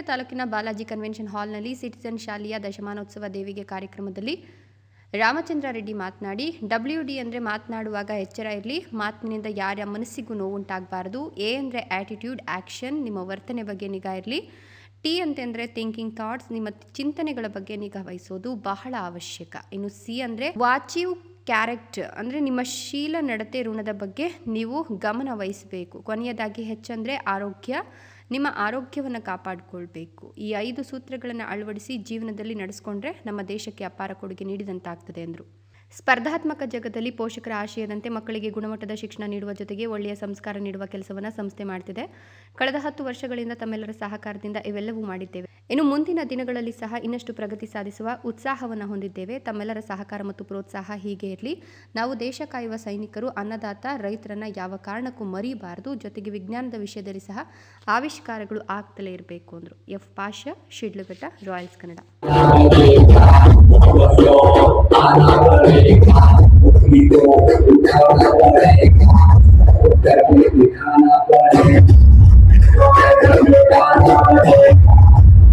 ಹೊಸಪೇಟೆ ತಾಲೂಕಿನ ಬಾಲಾಜಿ ಕನ್ವೆನ್ಷನ್ ಹಾಲ್ನಲ್ಲಿ ಸಿಟಿಜನ್ ಶಾಲೆಯ ದಶಮಾನೋತ್ಸವ ದೇವಿಗೆ ಕಾರ್ಯಕ್ರಮದಲ್ಲಿ ರಾಮಚಂದ್ರ ರೆಡ್ಡಿ ಮಾತನಾಡಿ, WD ಅಂದರೆ ಮಾತನಾಡುವಾಗ ಎಚ್ಚರ ಇರಲಿ, ಮಾತಿನಿಂದ ಯಾರ ಮನಸ್ಸಿಗೂ ನೋವುಂಟಾಗಬಾರದು. A ಅಂದರೆ ಆ್ಯಟಿಟ್ಯೂಡ್, ಆ್ಯಕ್ಷನ್, ನಿಮ್ಮ ವರ್ತನೆ ಬಗ್ಗೆ ನಿಗಾ ಇರಲಿ. T ಅಂತಂದರೆ ಥಿಂಕಿಂಗ್ ಥಾಟ್ಸ್, ನಿಮ್ಮ ಚಿಂತನೆಗಳ ಬಗ್ಗೆ ನಿಗಾ ವಹಿಸೋದು ಬಹಳ ಅವಶ್ಯಕ. ಇನ್ನು C ಅಂದರೆ ವಾಚಿವ್ ಕ್ಯಾರೆಕ್ಟರ್, ಅಂದರೆ ನಿಮ್ಮ ಶೀಲ ನಡತೆ ಋಣದ ಬಗ್ಗೆ ನೀವು ಗಮನ ವಹಿಸಬೇಕು. ಕೊನೆಯದಾಗಿ H ಅಂದರೆ ಆರೋಗ್ಯ, ನಿಮ್ಮ ಆರೋಗ್ಯವನ್ನು ಕಾಪಾಡಿಕೊಳ್ಬೇಕು. ಈ 5 ಸೂತ್ರಗಳನ್ನು ಅಳವಡಿಸಿ ಜೀವನದಲ್ಲಿ ನಡೆಸ್ಕೊಂಡ್ರೆ ನಮ್ಮ ದೇಶಕ್ಕೆ ಅಪಾರ ಕೊಡುಗೆ ನೀಡಿದಂತಾಗ್ತದೆ ಎಂದರು. ಸ್ಪರ್ಧಾತ್ಮಕ ಜಗತ್ತಲ್ಲಿ ಪೋಷಕರ ಆಶಯದಂತೆ ಮಕ್ಕಳಿಗೆ ಗುಣಮಟ್ಟದ ಶಿಕ್ಷಣ ನೀಡುವ ಜೊತೆಗೆ ಒಳ್ಳೆಯ ಸಂಸ್ಕಾರ ನೀಡುವ ಕೆಲಸವನ್ನು ಸಂಸ್ಥೆ ಮಾಡ್ತಿದೆ. ಕಳೆದ 10 ವರ್ಷಗಳಿಂದ ತಮ್ಮೆಲ್ಲರ ಸಹಕಾರದಿಂದ ಇವೆಲ್ಲವೂ ಮಾಡಿದ್ದೇವೆ. ಇನ್ನು ಮುಂದಿನ ದಿನಗಳಲ್ಲಿ ಸಹ ಇನ್ನಷ್ಟು ಪ್ರಗತಿ ಸಾಧಿಸುವ ಉತ್ಸಾಹವನ್ನು ಹೊಂದಿದ್ದೇವೆ. ತಮ್ಮೆಲ್ಲರ ಸಹಕಾರ ಮತ್ತು ಪ್ರೋತ್ಸಾಹ ಹೀಗೆ ಇರಲಿ. ನಾವು ದೇಶ ಕಾಯುವ ಸೈನಿಕರು, ಅನ್ನದಾತ, ರೈತರನ್ನ ಯಾವ ಕಾರಣಕ್ಕೂ ಮರಿಬಾರದು. ಜೊತೆಗೆ ವಿಜ್ಞಾನದ ವಿಷಯದಲ್ಲಿ ಸಹ ಆವಿಷ್ಕಾರಗಳು ಆಗ್ತಲೇ ಇರಬೇಕು ಅಂದರು. F. Pasha, Shidlaghatta, royals Kannada. We go,